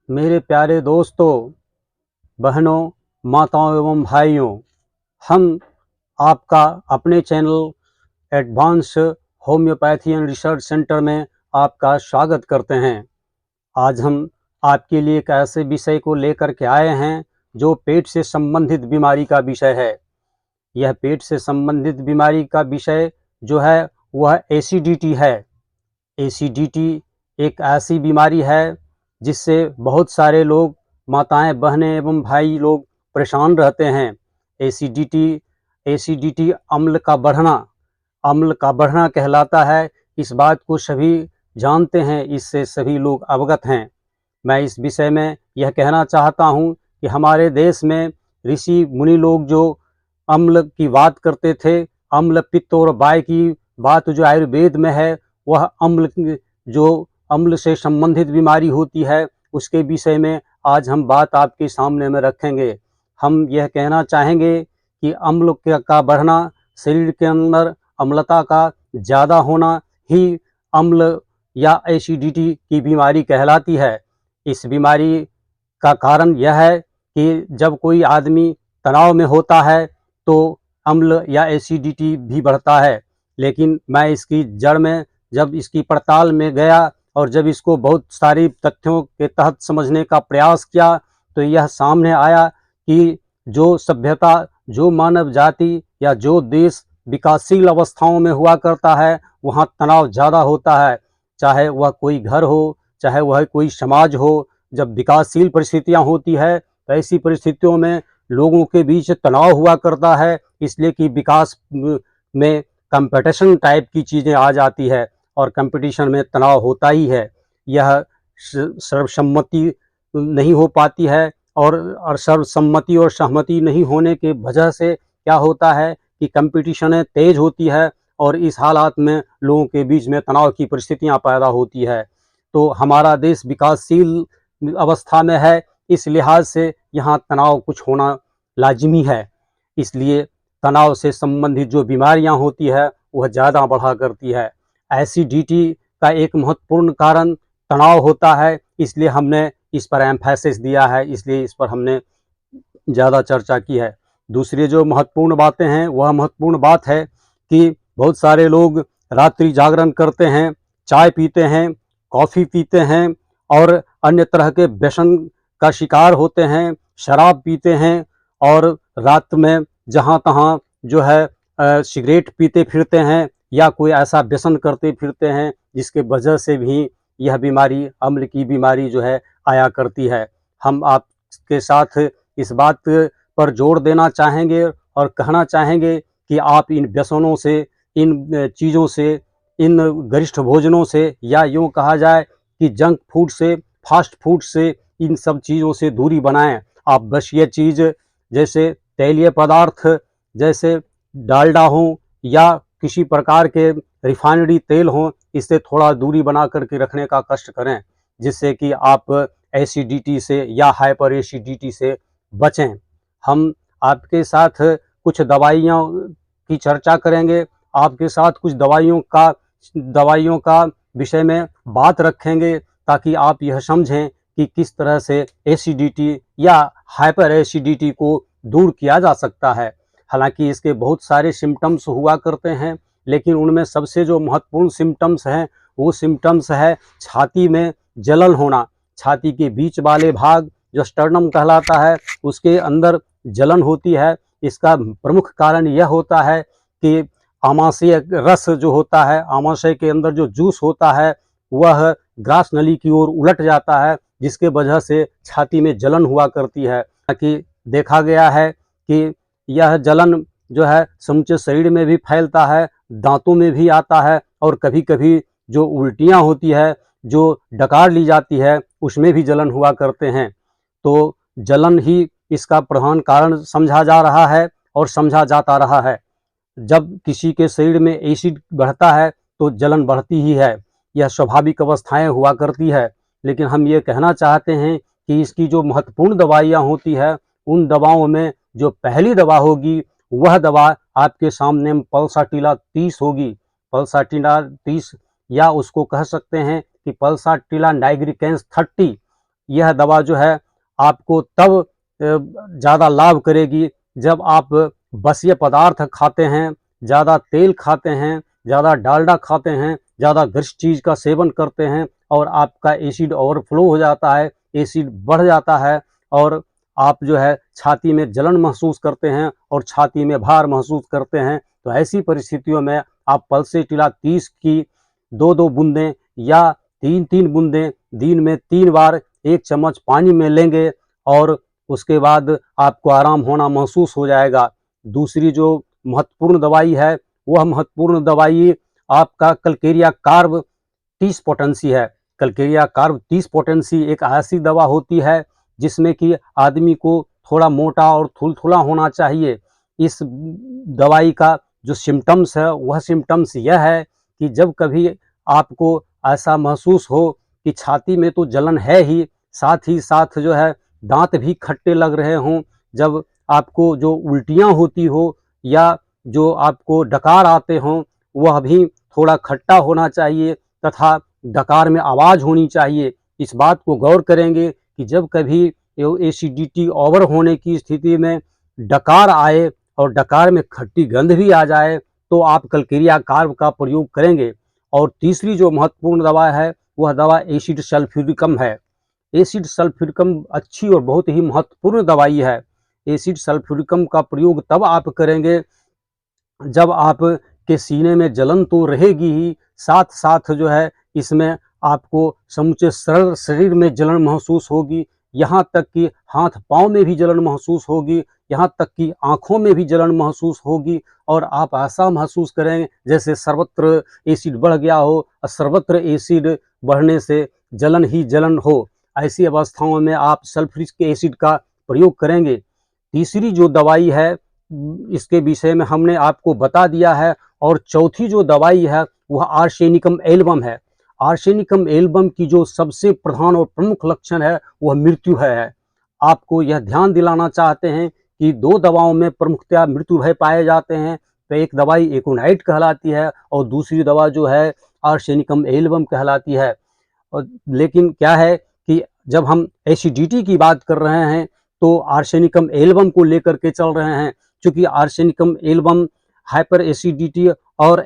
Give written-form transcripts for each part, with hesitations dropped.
मेरे प्यारे दोस्तों, बहनों, माताओं एवं भाइयों, हम आपका अपने channel advance homeopathy and research centre में आपका स्वागत करते हैं। आज हम आपके लिए एक ऐसे विषय को लेकर के आए हैं जो पेट से संबंधित बीमारी का विषय है। यह पेट से संबंधित बीमारी का विषय जो है वह एसिडिटी है। एसिडिटी एक ऐसी बीमारी है जिससे बहुत सारे लोग, माताएं, बहनें एवं भाई लोग परेशान रहते हैं। एसिडिटी एसिडिटी अम्ल का बढ़ना कहलाता है। इस बात को सभी जानते हैं, इससे सभी लोग अवगत हैं। मैं इस विषय में यह कहना चाहता हूँ कि हमारे देश में ऋषि मुनि लोग जो अम्ल की बात करते थे, अम्ल, पित्त और वाय की बात जो आयुर्वेद में है, वह जो अम्ल से संबंधित बीमारी होती है उसके विषय में आज हम बात आपके सामने में रखेंगे। हम यह कहना चाहेंगे कि अम्ल का बढ़ना, शरीर के अंदर अम्लता का ज़्यादा होना ही अम्ल या एसिडिटी की बीमारी कहलाती है। इस बीमारी का कारण यह है कि जब कोई आदमी तनाव में होता है तो अम्ल या एसिडिटी भी बढ़ता है। लेकिन मैं इसकी जड़ में, जब इसकी पड़ताल में गया और जब इसको बहुत सारी तथ्यों के तहत समझने का प्रयास किया तो यह सामने आया कि जो सभ्यता, जो मानव जाति या जो देश विकासशील अवस्थाओं में हुआ करता है वहाँ तनाव ज़्यादा होता है। चाहे वह कोई घर हो, चाहे वह कोई समाज हो, जब विकासशील परिस्थितियाँ होती है तो ऐसी परिस्थितियों में लोगों के बीच तनाव हुआ करता है, इसलिए कि विकास में कंपटीशन टाइप की चीज़ें आ जाती है और कंपटीशन में तनाव होता ही है। यह सर्वसम्मति नहीं हो पाती है और सर्वसम्मति और सहमति नहीं होने के वजह से क्या होता है कि कंपटीशन तेज होती है और इस हालात में लोगों के बीच में तनाव की परिस्थितियां पैदा होती है। तो हमारा देश विकासशील अवस्था में है, इस लिहाज से यहाँ तनाव कुछ होना लाजिमी है। इसलिए तनाव से संबंधित जो बीमारियां होती है वह ज़्यादा बढ़ा करती है। एसिडिटी का एक महत्वपूर्ण कारण तनाव होता है, इसलिए हमने इस पर एम्फेसिस दिया है, इसलिए इस पर हमने ज़्यादा चर्चा की है। दूसरी जो महत्वपूर्ण बातें हैं, वह महत्वपूर्ण बात है कि बहुत सारे लोग रात्रि जागरण करते हैं, चाय पीते हैं, कॉफ़ी पीते हैं और अन्य तरह के व्यसन का शिकार होते हैं, शराब पीते हैं और रात में जहाँ तहाँ जो है सिगरेट पीते फिरते हैं या कोई ऐसा व्यसन करते फिरते हैं जिसके वजह से भी यह बीमारी, अम्ल की बीमारी जो है आया करती है। हम आपके साथ इस बात पर जोर देना चाहेंगे और कहना चाहेंगे कि आप इन व्यसनों से, इन चीज़ों से, इन गरिष्ठ भोजनों से, या यूँ कहा जाए कि जंक फूड से, फास्ट फूड से, इन सब चीज़ों से दूरी बनाएं। आप बस ये चीज़, जैसे तैलीय पदार्थ, जैसे डालडा हो या किसी प्रकार के रिफाइनरी तेल हों, इससे थोड़ा दूरी बना करके रखने का कष्ट करें, जिससे कि आप एसिडिटी से या हाइपर एसिडिटी से बचें। हम आपके साथ कुछ दवाइयों की चर्चा करेंगे, आपके साथ कुछ दवाइयों का विषय में बात रखेंगे ताकि आप यह समझें कि किस तरह से एसिडिटी या हाइपर एसिडिटी को दूर किया जा सकता है। हालांकि इसके बहुत सारे सिम्टम्स हुआ करते हैं, लेकिन उनमें सबसे जो महत्वपूर्ण सिम्टम्स हैं वो सिम्टम्स है छाती में जलन होना। छाती के बीच वाले भाग जो स्टर्नम कहलाता है उसके अंदर जलन होती है। इसका प्रमुख कारण यह होता है कि आमाशय रस जो होता है, आमाशय के अंदर जो जूस होता है वह ग्रास नली की ओर उलट जाता है, जिसके वजह से छाती में जलन हुआ करती है। कि देखा गया है कि यह जलन जो है समूचे शरीर में भी फैलता है, दांतों में भी आता है और कभी कभी जो उल्टियाँ होती है, जो डकार ली जाती है, उसमें भी जलन हुआ करते हैं। तो जलन ही इसका प्रधान कारण समझा जा रहा है और समझा जाता रहा है। जब किसी के शरीर में एसिड बढ़ता है तो जलन बढ़ती ही है, यह स्वाभाविक अवस्थाएं हुआ करती है। लेकिन हम ये कहना चाहते हैं कि इसकी जो महत्वपूर्ण दवाइयाँ होती है, उन दवाओं में जो पहली दवा होगी वह दवा आपके सामने पल्साटिला 30 होगी। पल्साटिला 30, या उसको कह सकते हैं कि पल्साटिला नाइग्रिकेंस 30, यह दवा जो है आपको तब ज़्यादा लाभ करेगी जब आप बसीय पदार्थ खाते हैं, ज़्यादा तेल खाते हैं, ज़्यादा डालडा खाते हैं, ज़्यादा घृष्ट चीज़ का सेवन करते हैं और आपका एसिड ओवरफ्लो हो जाता है, एसिड बढ़ जाता है और आप जो है छाती में जलन महसूस करते हैं और छाती में भार महसूस करते हैं। तो ऐसी परिस्थितियों में आप पल्सेटिला 30 की 2-2 बूंदें या 3-3 बूंदें दिन में 3 बार 1 चम्मच पानी में लेंगे और उसके बाद आपको आराम होना महसूस हो जाएगा। दूसरी जो महत्वपूर्ण दवाई है, वह महत्वपूर्ण दवाई आपका कल्केरिया कार्ब 30 पोटेंसी है। कल्केरिया कार्ब 30 पोटेंसी एक ऐसी दवा होती है जिसमें कि आदमी को थोड़ा मोटा और थुलथुला होना चाहिए। इस दवाई का जो सिम्टम्स है, वह सिम्टम्स यह है कि जब कभी आपको ऐसा महसूस हो कि छाती में तो जलन है ही साथ जो है दांत भी खट्टे लग रहे हों, जब आपको जो उल्टियाँ होती हो या जो आपको डकार आते हों, वह भी थोड़ा खट्टा होना चाहिए तथा डकार में आवाज़ होनी चाहिए। इस बात को गौर करेंगे कि जब कभी एसिडिटी ओवर होने की स्थिति में डकार आए और डकार में खट्टी गंध भी आ जाए तो आप कल्केरिया कार्ब का प्रयोग करेंगे। और तीसरी जो महत्वपूर्ण दवा है, वह दवा एसिड सल्फ्यूरिकम है। एसिड सल्फ्यूरिकम अच्छी और बहुत ही महत्वपूर्ण दवाई है। एसिड सल्फ्यूरिकम का प्रयोग तब आप करेंगे जब आप के सीने में जलन तो रहेगी ही, साथ साथ जो है इसमें आपको समूचे शरीर में जलन महसूस होगी, यहाँ तक कि हाथ पाँव में भी जलन महसूस होगी, यहाँ तक कि आँखों में भी जलन महसूस होगी और आप ऐसा महसूस करेंगे जैसे सर्वत्र एसिड बढ़ गया हो और सर्वत्र एसिड बढ़ने से जलन ही जलन हो। ऐसी अवस्थाओं में आप सल्फ्यूरिक एसिड का प्रयोग करेंगे। तीसरी जो दवाई है, इसके विषय में हमने आपको बता दिया है। और चौथी जो दवाई है वह आर्सेनिकम एल्बम है। आर्सेनिकम एल्बम की जो सबसे प्रधान और प्रमुख लक्षण है वह मृत्यु है। आपको यह ध्यान दिलाना चाहते हैं कि 2 दवाओं में प्रमुखतया मृत्यु भय पाए जाते हैं। तो एक दवाई एकोनाइट कहलाती है और दूसरी दवा जो है आर्सेनिकम एल्बम कहलाती है। और लेकिन क्या है कि जब हम एसिडिटी की बात कर रहे हैं तो आर्सेनिकम एल्बम को लेकर के चल रहे हैं, क्योंकि आर्सेनिकम एल्बम हाइपर एसिडिटी और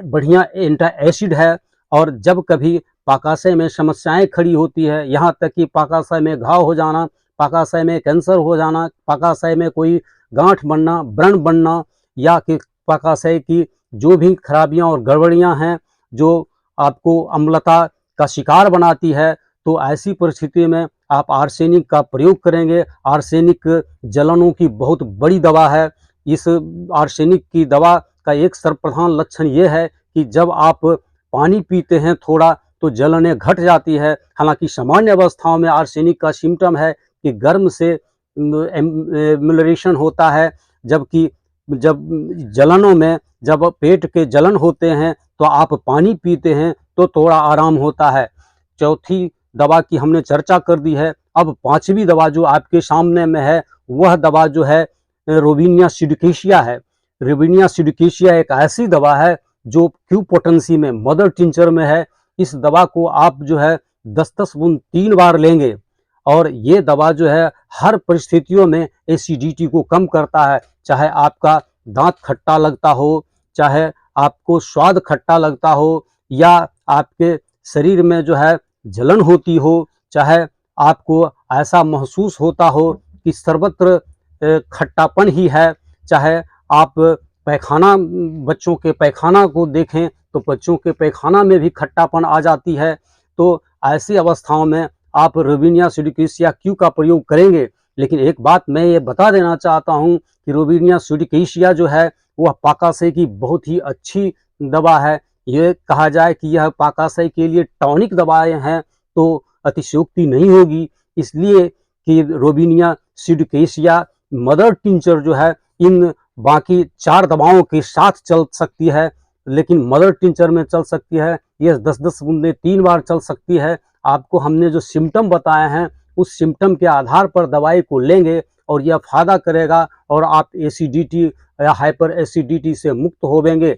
बढ़िया एंटा एसिड है। और जब कभी पाकाशय में समस्याएं खड़ी होती है, यहाँ तक कि पाकाशय में घाव हो जाना, पाकाशय में कैंसर हो जाना, पाकाशय में कोई गांठ बनना, व्रण बनना, या कि पाकाशय की जो भी खराबियां और गड़बड़ियां हैं जो आपको अम्लता का शिकार बनाती है, तो ऐसी परिस्थिति में आप आर्सेनिक का प्रयोग करेंगे। आर्सेनिक जलनों की बहुत बड़ी दवा है। इस आर्सेनिक की दवा का एक सर्वप्रधान लक्षण ये है कि जब आप पानी पीते हैं थोड़ा तो जलनें घट जाती है। हालांकि सामान्य अवस्थाओं में आर्सेनिक का सिम्टम है कि गर्म से एम्युलरेशन होता है, जबकि जब जलनों में जब पेट के जलन होते हैं तो आप पानी पीते हैं तो थोड़ा आराम होता है। चौथी दवा की हमने चर्चा कर दी है। अब पांचवी दवा जो आपके सामने में है वह दवा जो है रोबिनिया सुडोकेशिया है। रोबिनिया सुडोकेशिया एक ऐसी दवा है जो क्यू पोटेंसी में मदर टिंचर में है। इस दवा को आप जो है 10-10 बूंद 3 बार लेंगे और ये दवा जो है हर परिस्थितियों में एसिडिटी को कम करता है। चाहे आपका दांत खट्टा लगता हो, चाहे आपको स्वाद खट्टा लगता हो, या आपके शरीर में जो है जलन होती हो, चाहे आपको ऐसा महसूस होता हो कि सर्वत्र खट्टापन ही है, चाहे आप पैखाना बच्चों के पैखाना को देखें तो बच्चों के पैखाना में भी खट्टापन आ जाती है, तो ऐसी अवस्थाओं में आप रोबिनिया सुडोकेशिया क्यू का प्रयोग करेंगे। लेकिन एक बात मैं ये बता देना चाहता हूँ कि रोबिनिया सुडोकेशिया जो है वह पाकाशय की बहुत ही अच्छी दवा है। ये कहा जाए कि यह पाकाशय के लिए टॉनिक दवाएं हैं तो अतिशयोक्ति नहीं होगी, इसलिए कि रोबिनिया सुडोकेशिया मदर टिंचर जो है इन बाकी 4 दवाओं के साथ चल सकती है, लेकिन मदर टिंचर में चल सकती है। यह 10-10 बूंदें 3 बार चल सकती है। आपको हमने जो सिम्टम बताए हैं उस सिम्टम के आधार पर दवाई को लेंगे और यह फायदा करेगा और आप एसिडिटी या हाइपर एसिडिटी से मुक्त होवेंगे।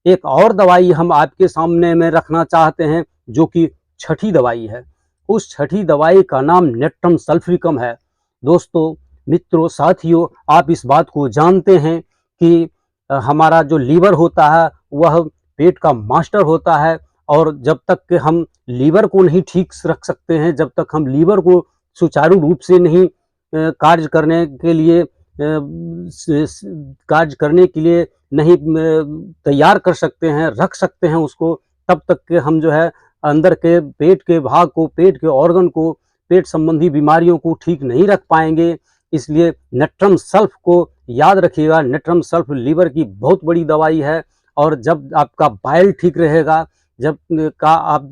एक और दवाई हम आपके सामने में रखना चाहते हैं जो कि छठी दवाई है। उस छठी दवाई का नाम नेट्रम सल्फ्रिकम है। दोस्तों, मित्रों, साथियों, आप इस बात को जानते हैं कि हमारा जो लीवर होता है वह पेट का मास्टर होता है, और जब तक कि हम लीवर को नहीं ठीक रख सकते हैं, जब तक हम लीवर को सुचारू रूप से नहीं कार्य करने के लिए नहीं तैयार कर सकते हैं, रख सकते हैं उसको, तब तक के हम जो है अंदर के पेट के भाग को, पेट के ऑर्गन को, पेट संबंधी बीमारियों को ठीक नहीं रख पाएंगे। इसलिए नेट्रम सल्फ को याद रखिएगा। नेट्रम सल्फ लीवर की बहुत बड़ी दवाई है, और जब आपका बाइल ठीक रहेगा, जब का आप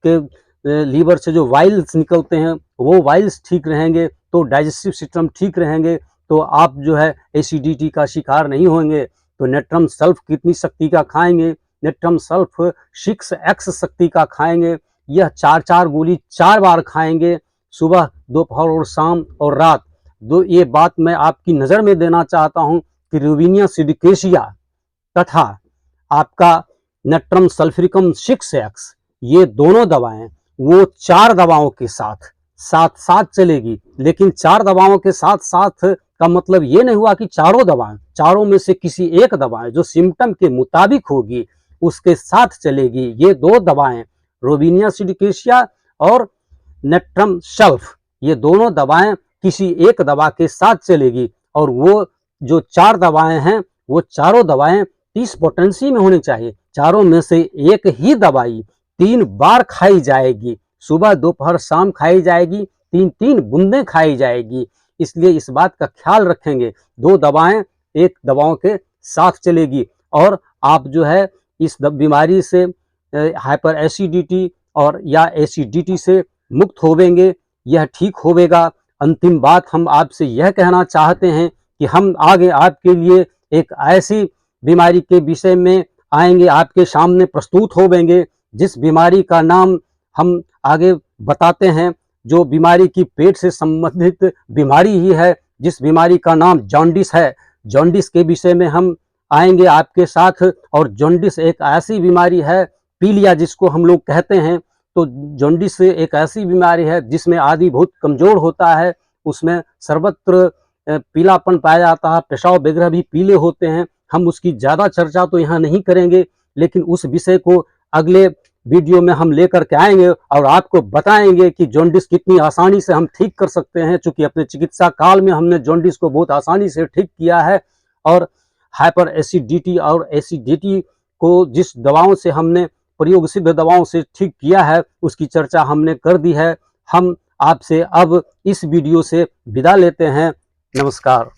के लीवर से जो वाइल्स निकलते हैं वो वाइल्स ठीक रहेंगे, तो डाइजेस्टिव सिस्टम ठीक रहेंगे, तो आप जो है एसिडिटी का शिकार नहीं होंगे। तो नेट्रम सल्फ कितनी शक्ति का खाएंगे? नेट्रम सल्फ 6x शक्ति का खाएंगे। यह 4 गोली 4 बार खाएंगे, सुबह, दोपहर और शाम और रात। ये बात मैं आपकी नज़र में देना चाहता हूं कि रोविनिया सिडिकेशिया तथा आपका नेट्रम सल्फ्रिकम 6x, ये दोनों दवाएं वो 4 दवाओं के साथ साथ चलेगी। लेकिन 4 दवाओं के साथ साथ का मतलब ये नहीं हुआ कि चारों दवाएं, चारों में से किसी एक दवाएं जो सिम्टम के मुताबिक होगी उसके साथ चलेगी। ये 2 दवाएं, रोविनिया सिडिकेशिया और नेट्रम सल्फ, ये दोनों दवाएं किसी एक दवा के साथ चलेगी। और वो जो 4 दवाएं हैं वो चारों दवाएं 30 पोटेंसी में होनी चाहिए। चारों में से एक ही दवाई 3 बार खाई जाएगी, सुबह, दोपहर, शाम खाई जाएगी, 3-3 बूंदें खाई जाएगी। इसलिए इस बात का ख्याल रखेंगे, 2 दवाएं एक दवाओं के साथ चलेगी, और आप जो है इस बीमारी से हाइपर एसिडिटी और या एसिडिटी से मुक्त होवेंगे, यह ठीक होवेगा। अंतिम बात हम आपसे यह कहना चाहते हैं कि हम आगे आपके लिए एक ऐसी बीमारी के विषय में आएंगे, आपके सामने प्रस्तुत होवेंगे, जिस बीमारी का नाम हम आगे बताते हैं, जो बीमारी की पेट से संबंधित बीमारी ही है, जिस बीमारी का नाम जॉन्डिस है। जॉन्डिस के विषय में हम आएंगे आपके साथ, और जॉन्डिस एक ऐसी बीमारी है, पीलिया जिसको हम लोग कहते हैं। तो जॉन्डिस एक ऐसी बीमारी है जिसमें आदमी बहुत कमजोर होता है, उसमें सर्वत्र पीलापन पाया जाता है, पेशाब वगैरह भी पीले होते हैं। हम उसकी ज़्यादा चर्चा तो यहाँ नहीं करेंगे, लेकिन उस विषय को अगले वीडियो में हम लेकर के आएंगे और आपको बताएंगे कि जॉन्डिस कितनी आसानी से हम ठीक कर सकते हैं। चूँकि अपने चिकित्सा काल में हमने जॉन्डिस को बहुत आसानी से ठीक किया है, और हाइपर एसिडिटी और एसिडिटी को जिस दवाओं से हमने प्रयोग सिद्ध दवाओं से ठीक किया है उसकी चर्चा हमने कर दी है। हम आपसे अब इस वीडियो से विदा लेते हैं। नमस्कार।